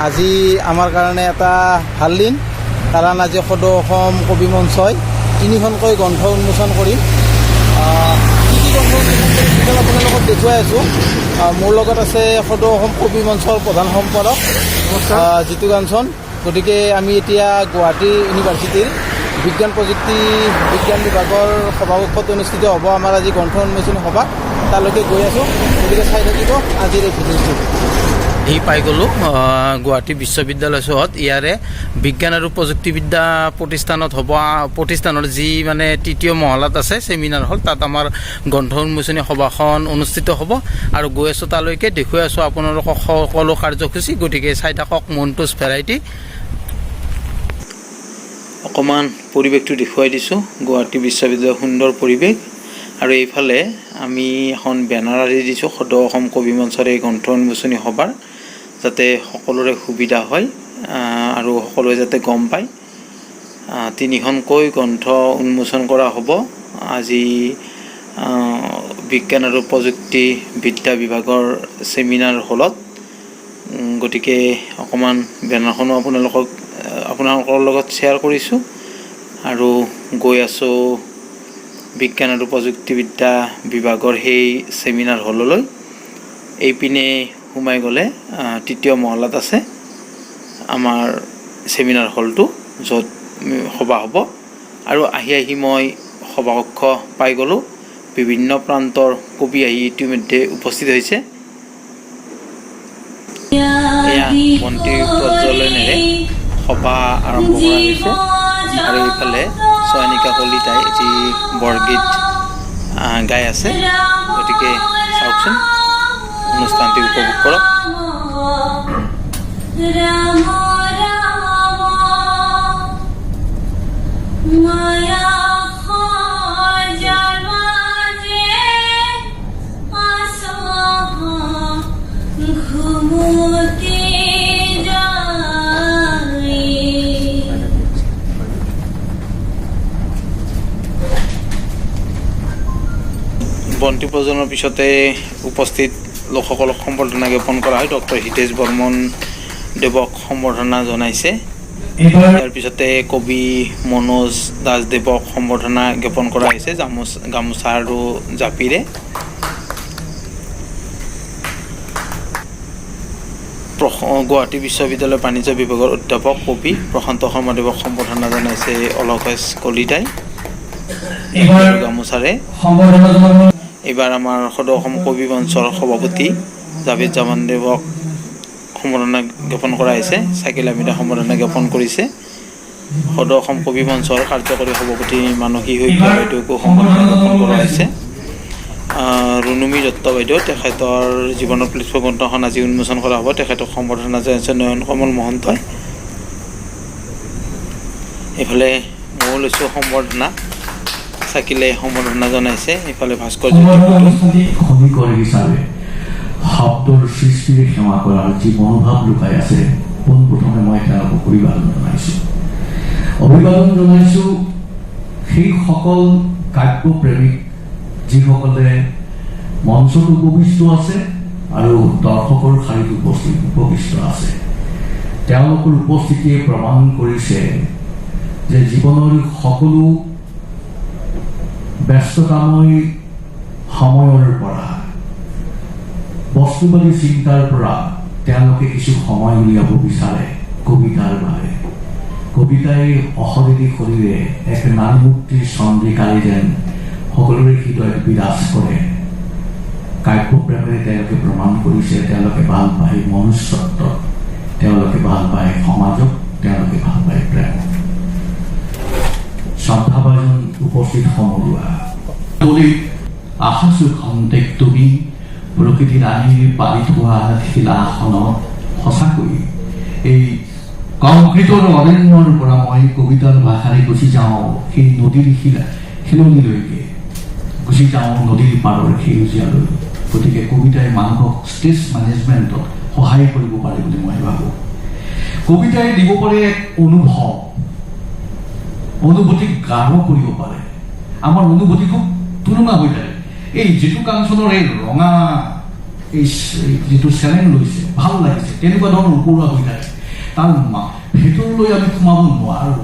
আজি আমাৰ কাৰণে এটা ভাল দিন, কাৰণ আজি সদৌ অসম কবি মঞ্চই 3খনকৈ গ্ৰন্থ উন্মোচন কৰিম। কি কি গ্ৰন্থ উন্মোচন কৰিম আপোনালোকক দেখুৱাই আছোঁ। মোৰ লগত আছে সদৌ অসম কবি মঞ্চৰ প্ৰধান সম্পাদক জিতু কাঞ্চন। গতিকে আমি এতিয়া গুৱাহাটী ইউনিভাৰ্চিটিৰ বিজ্ঞান প্ৰযুক্তি বিজ্ঞান বিভাগৰ সভাকক্ষত অনুষ্ঠিত হ'ব আমাৰ আজি গ্ৰন্থ উন্মোচনী সভা। তালৈকে গৈ আছোঁ, গতিকে চাই থাকিব আজিৰ এই ভিডিঅ'টো। আহি পাই গ'লোঁ গুৱাহাটী বিশ্ববিদ্যালয় চহৰত। ইয়াৰে বিজ্ঞান আৰু প্ৰযুক্তিবিদ্যা প্ৰতিষ্ঠানত হ'ব, প্ৰতিষ্ঠানৰ যি মানে 3য় মহলাত আছে ছেমিনাৰ হল, তাত আমাৰ গ্ৰন্থ উন্মোচনী সভাখন অনুষ্ঠিত হ'ব। আৰু গৈ আছোঁ তালৈকে, দেখুৱাই আছোঁ আপোনালোকক সকলো কাৰ্যসূচী। গতিকে চাই থাকক মণ্টুছ ভেৰাইটি। অকণমান পৰিৱেশটো দেখুৱাই দিছোঁ। গুৱাহাটী বিশ্ববিদ্যালয়ৰ সুন্দৰ পৰিৱেশ। আৰু এইফালে আমি এখন বেনাৰ আঁৰি দিছোঁ সদৌ অসম কবি মঞ্চৰ এই গ্ৰন্থ উন্মোচনী সভাৰ, যাতে সকলোৰে সুবিধা হয় আৰু সকলোৱে যাতে গম পায়। 3খনকৈ গ্ৰন্থ উন্মোচন কৰা হ'ব আজি বিজ্ঞান আৰু প্ৰযুক্তিবিদ্যা বিভাগৰ ছেমিনাৰ হলত। গতিকে অকণমান বেনাৰখনো আপোনালোকৰ লগত শ্বেয়াৰ কৰিছোঁ। আৰু গৈ আছোঁ বিজ্ঞান আৰু প্ৰযুক্তিবিদ্যা বিভাগৰ সেই ছেমিনাৰ হললৈ। এইপিনে সোমাই গ'লে 3য় মহলাত আছে আমাৰ ছেমিনাৰ হলটো, য'ত সভা হ'ব। আৰু আহি মই সভাকক্ষ পাই গ'লোঁ। বিভিন্ন প্ৰান্তৰ কবি আহি ইতিমধ্যে উপস্থিত হৈছে। এয়া বন্তি প্ৰজ্বলনেৰে সভা আৰম্ভ কৰা হৈছে। আৰু এইফালে চয়নিকা কলিতাই এটি বৰগীত গাই আছে। গতিকে চাওকচোন, অনুষ্ঠানটি উপভোগ কৰক। বন্তি প্ৰজ্বলনৰ পিছতে উপস্থিত লোকসকলক সম্বৰ্ধনা জ্ঞাপন কৰা হয়। ডক্টৰ হিতেশ বৰ্মন দেৱক সম্বৰ্ধনা জনাইছে। ইয়াৰ পিছতে কবি মনোজ দাসদেৱক সম্বৰ্ধনা জ্ঞাপন কৰা হৈছে গামোচা আৰু জাপিৰে। গুৱাহাটী বিশ্ববিদ্যালয় বাণিজ্য বিভাগৰ অধ্যাপক কবি প্ৰশান্ত শৰ্মাদেৱক সম্বৰ্ধনা জনাইছে অলকেশ কলিতাই গামোচাৰে। এইবাৰ আমাৰ সদৌ অসম কবি মঞ্চৰ সভাপতি জাভেদ জামান দেৱক সম্বৰ্ধনা জ্ঞাপন কৰা হৈছে। চাকিল আমিদে সম্বৰ্ধনা জ্ঞাপন কৰিছে। সদৌ অসম কবি মঞ্চৰ কাৰ্যকৰী সভাপতি মানসী শইকীয়া বাইদেউকো সম্বৰ্ধনা জ্ঞাপন কৰা হৈছে। ৰুনুমী দত্ত বাইদেউ, তেখেতৰ জীৱনৰ প্লেটফৰ্ম গ্ৰন্থখন আজি উন্মোচন কৰা হ'ব। তেখেতক সম্বৰ্ধনা জনাইছে নয়ন কমল মহন্তই। এইফালে ময়ো লৈছোঁ সম্বৰ্ধনা, চাকিলে সম্বৰ্ধনা জনাইছে। এইফালে ভাস্কৰ্য শব্দৰ সৃষ্টিৰে সেৱা কৰাৰ যি মনোভাৱ লুকাই আছে, পোনপ্ৰথমে মই তেওঁলোকক অভিবাদন জনাইছোঁ সেই সকল কাব্যপ্ৰেমিক যিসকলে মঞ্চত উপবিষ্ট আছে আৰু দৰ্শকৰ শাৰীত উপবিষ্ট আছে। তেওঁলোকৰ উপস্থিতিয়ে প্ৰমাণ কৰিছে যে জীৱনৰ সকলো ব্যস্ততাময় সময়ৰ পৰা, বস্তুবাদী চিন্তাৰ পৰা তেওঁলোকে কিছু সময় উলিয়াব বিচাৰে কবিতাৰ বাবে। কবিতাই অশৰীৰী শৰীৰে এক নাৰী মুক্তিৰ চন্দ্ৰিকাৰে যেন সকলোৰে হৃদয়ত বিৰাজ কৰে। কাব্যপ্ৰেমেৰে তেওঁলোকে প্ৰমাণ কৰিছে তেওঁলোকে ভাল পায় মনুষ্যত্ব, তেওঁলোকে ভাল পায় সমাজক, তেওঁলোকে ভাল পায় প্ৰেম। শ্ৰদ্ধাভাজন উপস্থিত সমৰুৱা আহাসু খন্তেক তুমি প্ৰকৃতিৰ আনিৰ পাৰি থোৱা শিলাখনত সঁচাকৈ এই কংক্ৰিটৰ অৰণ্যৰ পৰা মই কবিতাৰ ভাষাৰে গুচি যাওঁ সেই নদীৰ শিলনিলৈকে, গুচি যাওঁ নদীৰ পাৰৰ সেউজীয়ালৈ। গতিকে কবিতাই মানুহক ষ্ট্ৰেছ মেনেজমেণ্টত সহায় কৰিব পাৰে বুলি মই ভাবোঁ। কবিতাই দিব পাৰে এক অনুভূতিক গাঢ় কৰিব পাৰে। আমাৰ অনুভূতি খুব তুলনা হৈ থাকে। এই যিটো কাঞ্চনৰ এই ৰঙা এই যিটো চেলেং লৈছে ভাল লাগিছে, তেনেকুৱা ধৰণৰ ওপৰুৱা হৈ থাকে। তাৰ ভিতৰলৈ আমি সোমাব নোৱাৰোঁ।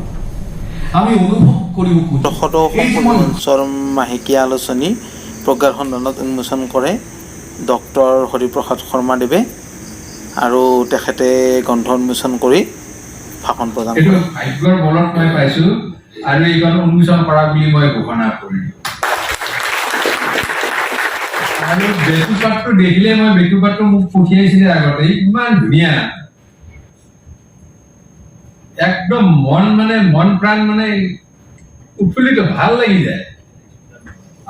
আমি অনুভৱ কৰিব খোজোঁ। সদৌ অসম মঞ্চৰ মাহেকীয়া আলোচনী প্ৰজ্ঞাৰ সন্ধানত উন্মোচন কৰে ডক্টৰ হৰিপ্ৰসাদ শৰ্মাদেৱে আৰু তেখেতে গ্ৰন্থ উন্মোচন কৰি ভাষণ প্ৰদান কৰে। এইটো ভাগ্যৰ বলত মই পাইছোঁ আৰু এইখন উন্মোচন কৰা বুলি মই ঘোষণা কৰিলোঁ। আৰু বেটুপাতটো দেখিলে মই বেটুপাতটো মোক পঠিয়াইছিলে আগতে, ইমান ধুনীয়া একদম মন প্ৰাণ উৎফুল্লিত, ভাল লাগি যায়।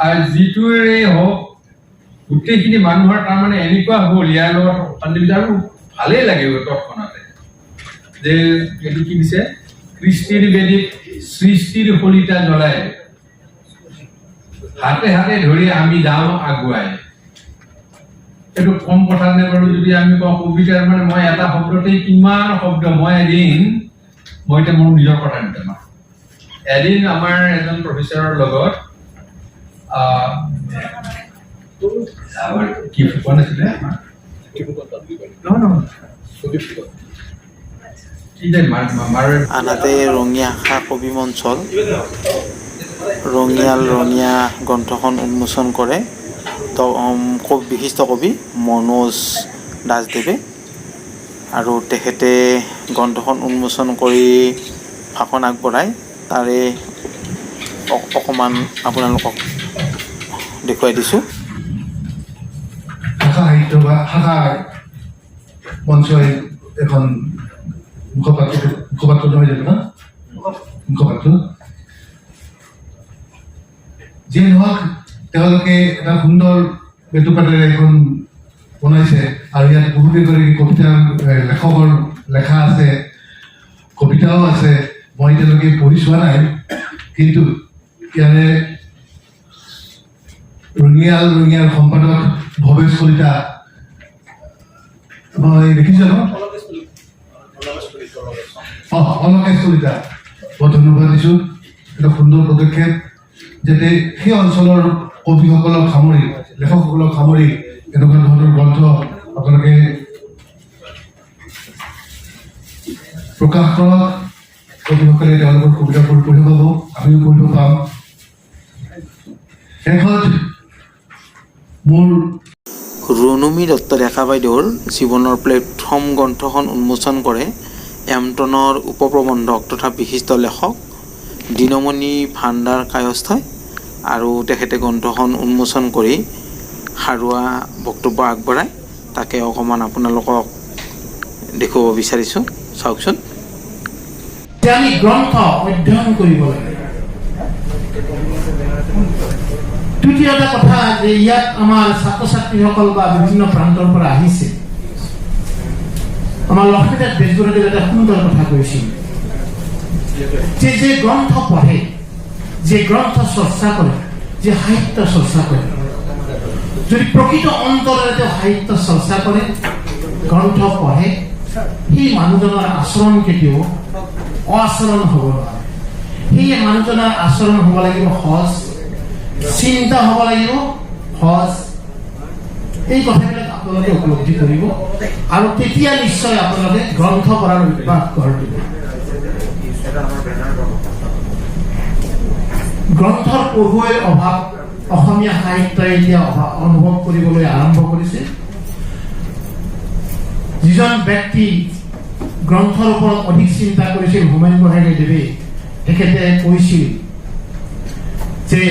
আৰু যিটোৰে হওক গোটেইখিনি মানুহৰ তাৰমানে এনেকুৱা হ'ল ইয়াৰ লগত অশান্তি বিচাৰ ভালেই লাগিব তৎক্ষণাতে যে এইটো কি দিছে, কৃষ্টিৰ বেদীত সৃষ্টিৰ শলিতা জ্বলাই হাতে হাতে ধৰি আমি যাওঁ আগুৱাই। এইটো কম কথা নে বাৰু? যদি আমি কওঁ কবিতাৰ মই এটা শব্দতেই কিমান শব্দ, মই এতিয়া মোৰ নিজৰ কথা নিতাম। এদিন আমাৰ এজন প্ৰফেচাৰৰ লগত কি কোৱা নাছিলে, আনহাতে ৰঙিয়া শাখা কবি মঞ্চল ৰঙিয়া গ্ৰন্থখন উন্মোচন কৰে বিশিষ্ট কবি মনোজ দাসদেৱে আৰু তেখেতে গ্ৰন্থখন উন্মোচন কৰি ভাষণ আগবঢ়ায়। তাৰে অকণমান আপোনালোকক দেখুৱাই দিছোঁ। শাখা সাহিত্য বা শাখা মঞ্চই এখন মুখপাত্ৰ নহয় জানো না? মুখপাত্ৰ যিয়ে নহওক তেওঁলোকে এটা সুন্দৰ বেটুপাতেৰে এখন বনাইছে আৰু ইয়াত বহুকেইগৰাকী কবিতা লেখকৰ লেখা আছে, কবিতাও আছে। মই এতিয়ালৈকে পঢ়ি চোৱা নাই, কিন্তু ইয়াৰে ৰঙিয়াল সম্পাদক ভৱেশ কলিতা মই দেখিছোঁ ন, অলকেশ কলিতা, বৰ ধন্যবাদ দিছোঁ। এটা সুন্দৰ পদক্ষেপ যাতে সেই অঞ্চলৰ কবিসকলক সামৰি লেখকসকলক সামৰি এনেকুৱা ধৰণৰ গ্ৰন্থ আপোনালোকে প্ৰকাশ কৰক। কবিসকলে তেওঁলোকৰ কবিতাবোৰ পঢ়িব পাব, আমিও পঢ়িব পাম। শেষত মোৰ ৰুনুমী দত্ত ডেকা বাইদেউৰ জীৱনৰ প্লেটফৰ্ম গ্ৰন্থখন উন্মোচন কৰে এমটনৰ উপপ্ৰবন্ধক তথা বিশিষ্ট লেখক দিনমণি ভাণ্ডাৰ কায়স্থই আৰু তেখেতে গ্ৰন্থখন উন্মোচন কৰি সাৰুৱা বক্তব্য আগবঢ়ায়। তাকে অকণমান আপোনালোকক দেখুৱাব বিচাৰিছোঁ, চাওকচোন। আমি গ্ৰন্থ অধ্যয়ন কৰিব লাগে। তৃতীয় এটা কথা যে ইয়াত আমাৰ ছাত্ৰ ছাত্ৰীসকল বা বিভিন্ন প্ৰান্তৰ পৰা আহিছে। আমাৰ লক্ষ্মীনাথ বেজবৰুৱাদেৱে এটা সুন্দৰ কথা কৈছিল যে যে গ্ৰন্থ পঢ়ে, যে গ্ৰন্থ চৰ্চা কৰে, যে সাহিত্য চৰ্চা কৰে, যদি প্ৰকৃত অন্তৰেৰে তেওঁ সাহিত্য চৰ্চা কৰে, গ্ৰন্থ পঢ়ে, সেই মানুহজনৰ আচৰণ কেতিয়াও অআচৰণ হ'ব নোৱাৰে। সেই মানুহজনৰ আচৰণ হ'ব লাগিব সহজ, চিন্তা হ'ব লাগিব সহজ। এই কথাবিলাক আপোনালোকে উপলব্ধি কৰিব আৰু তেতিয়া নিশ্চয় আপোনালোকে গ্ৰন্থ পঢ়াৰ অভ্যাস গঢ় দিব। গ্ৰন্থৰ পঢ়ুৱৈৰ অভাৱ অসমীয়া সাহিত্যই এতিয়া অনুভৱ কৰিবলৈ আৰম্ভ কৰিছে। যিজন ব্যক্তি গ্ৰন্থৰ ওপৰত অধিক চিন্তা কৰিছিল হোমেন বৰগোহাঞিদেৱে, তেখেতে কৈছিল যে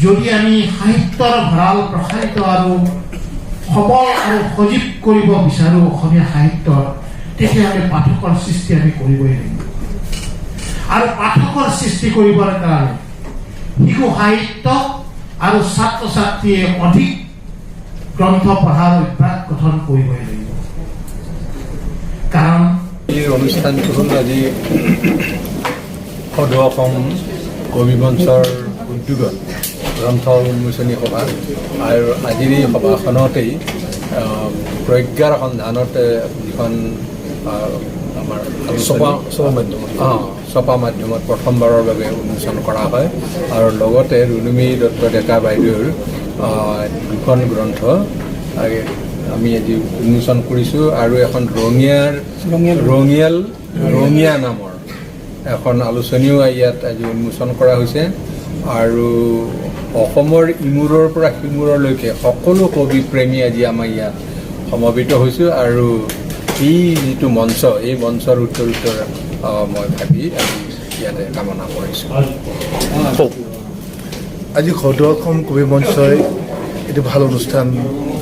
যদি আমি সাহিত্যৰ ভঁৰাল প্ৰসাৰিত আৰু সবল আৰু সজীৱ কৰিব বিচাৰোঁ অসমীয়া সাহিত্যৰ, তেতিয়াহ'লে পাঠকৰ সৃষ্টি আমি কৰিবই লাগিব। আৰু পাঠকৰ সৃষ্টি কৰিবৰ কাৰণে শিশু সাহিত্য আৰু ছাত্ৰ ছাত্ৰীয়ে অধিক গ্ৰন্থ পঢ়াৰ অভ্যাস গঠন কৰিবই লাগিব। কাৰণ এই অনুষ্ঠানটো হ'ল আজি সদৌ অসম কবি মঞ্চৰ উদ্যোগত গ্ৰন্থ উন্মোচনী সভা, আৰু আজিৰ এই সভাখনতেই প্ৰজ্ঞাৰ সন্ধানত যিখন আমাৰ ছপা মাধ্যমত প্ৰথমবাৰৰ বাবে উন্মোচন কৰা হয়। আৰু লগতে ৰুনুমী দত্ত ডেকা বাইদেউৰ দুখন গ্ৰন্থ আমি আজি উন্মোচন কৰিছোঁ আৰু এখন ৰঙিয়া নামৰ এখন আলোচনীও ইয়াত আজি উন্মোচন কৰা হৈছে আৰু অসমৰ ইমূৰৰ পৰা সিমূৰলৈকে সকলো কবি প্ৰেমী আজি আমাৰ ইয়াত সমবেত হৈছোঁ আৰু এই যিটো মঞ্চ এই মঞ্চৰ উত্তৰোত্তৰ মই ভাবি আজি ইয়াতে কামনা কৰিছোঁ। আজি সদৌ অসম কবি মঞ্চই এটি ভাল অনুষ্ঠান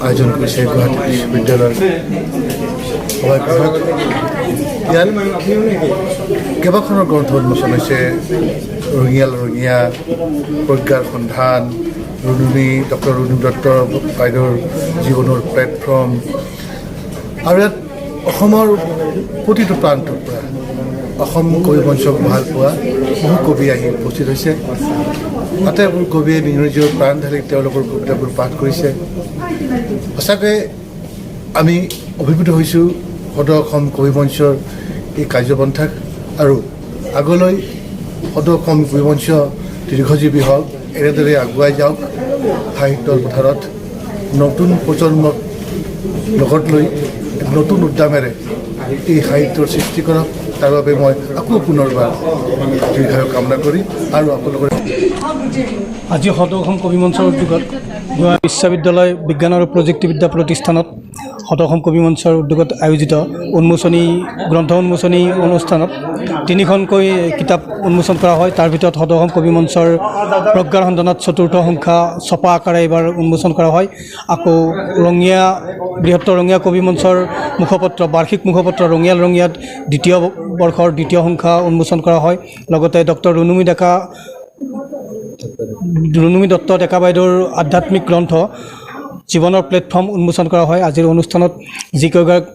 আয়োজন কৰিছে গুৱাহাটী বিশ্ববিদ্যালয়ৰ সভাগৃহত। ইয়াত কেইবাখনৰ গ্ৰন্থ উন্মোচন হৈছে। ৰঙিয়া, প্ৰজ্ঞাৰ সন্ধান, ডক্টৰ ৰুণুমী দত্ত বাইদেউৰ জীৱনৰ প্লেটফৰ্ম আৰু ইয়াত অসমৰ প্ৰতিটো প্ৰান্তৰ পৰা অসম কবি মঞ্চক ভাল পোৱা বহু কবি আহি উপস্থিত হৈছে। আটাইবোৰ কবিয়ে নিজৰ প্ৰাণ ঢালি তেওঁলোকৰ কবিতাবোৰ পাঠ কৰিছে। সঁচাকৈ আমি অভিভূত হৈছোঁ সদৌ অসম কবি মঞ্চৰ এই কাৰ্যপন্থাক আৰু আগলৈ সদৌ অসম কবি মঞ্চ দীৰ্ঘজীৱী হওক, এনেদৰে আগুৱাই যাওক, সাহিত্যৰ পথাৰত নতুন প্ৰজন্মক লগত লৈ নতুন উদ্যমেৰে এই সাহিত্যৰ সৃষ্টি কৰক। তাৰ বাবে মই আকৌ পুনৰবাৰ দীৰ্ঘায়ু কামনা কৰি আৰু আপোনালোকৰ আজি সদৌ অসম কবি মঞ্চৰ উদ্যোগত গুৱাহাটী বিশ্ববিদ্যালয় বিজ্ঞান আৰু প্ৰযুক্তিবিদ্যা প্ৰতিষ্ঠানত সদৌ অসম কবি মঞ্চৰ উদ্যোগত আয়োজিত গ্ৰন্থ উন্মোচনী অনুষ্ঠানত 3খনকৈ কিতাপ উন্মোচন কৰা হয়। তাৰ ভিতৰত সদৌ অসম কবি মঞ্চৰ প্ৰজ্ঞাৰ সন্ধানত 4ৰ্থ সংখ্যা ছপা আকাৰে এইবাৰ উন্মোচন কৰা হয়। আকৌ বৃহত্তৰ ৰঙিয়া কবি মঞ্চৰ মুখপত্ৰ বাৰ্ষিক মুখপত্ৰ ৰঙিয়াত 2য় বৰ্ষৰ 2য় সংখ্যা উন্মোচন কৰা হয়। লগতে ডক্টৰ ৰুণুমী দত্ত ডেকা বাইদেউৰ আধ্যাত্মিক গ্ৰন্থ জীৱনৰ প্লেটফৰ্ম উন্মোচন কৰা হয়। আজিৰ অনুষ্ঠানত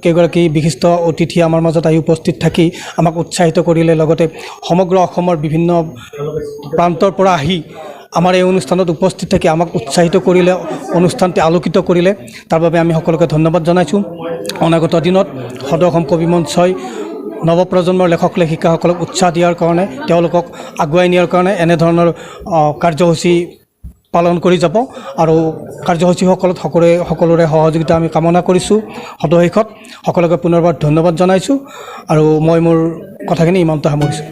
কেইগৰাকী বিশিষ্ট অতিথি আমাৰ মাজত আহি উপস্থিত থাকি আমাক উৎসাহিত কৰিলে, লগতে সমগ্ৰ অসমৰ বিভিন্ন প্ৰান্তৰ পৰা আহি আমাৰ এই অনুষ্ঠানত উপস্থিত থাকি আমাক উৎসাহিত কৰিলে, অনুষ্ঠানটি আলোকিত কৰিলে। তাৰ বাবে আমি সকলোকে ধন্যবাদ জনাইছোঁ। অনাগত দিনত সদৌ অসম কবি মঞ্চই নৱপ্ৰজন্মৰ লেখক লেখিকাসকলক উৎসাহ দিয়াৰ কাৰণে, তেওঁলোকক আগুৱাই নিয়াৰ কাৰণে এনেধৰণৰ কাৰ্যসূচী পালন কৰি যাব আৰু কাৰ্যসূচীসকলত সকলোৰে সহযোগিতা আমি কামনা কৰিছোঁ। সদৌ শেষত সকলোকে পুনৰবাৰ ধন্যবাদ জনাইছোঁ আৰু মই মোৰ কথাখিনি ইমানতে সামৰিছোঁ।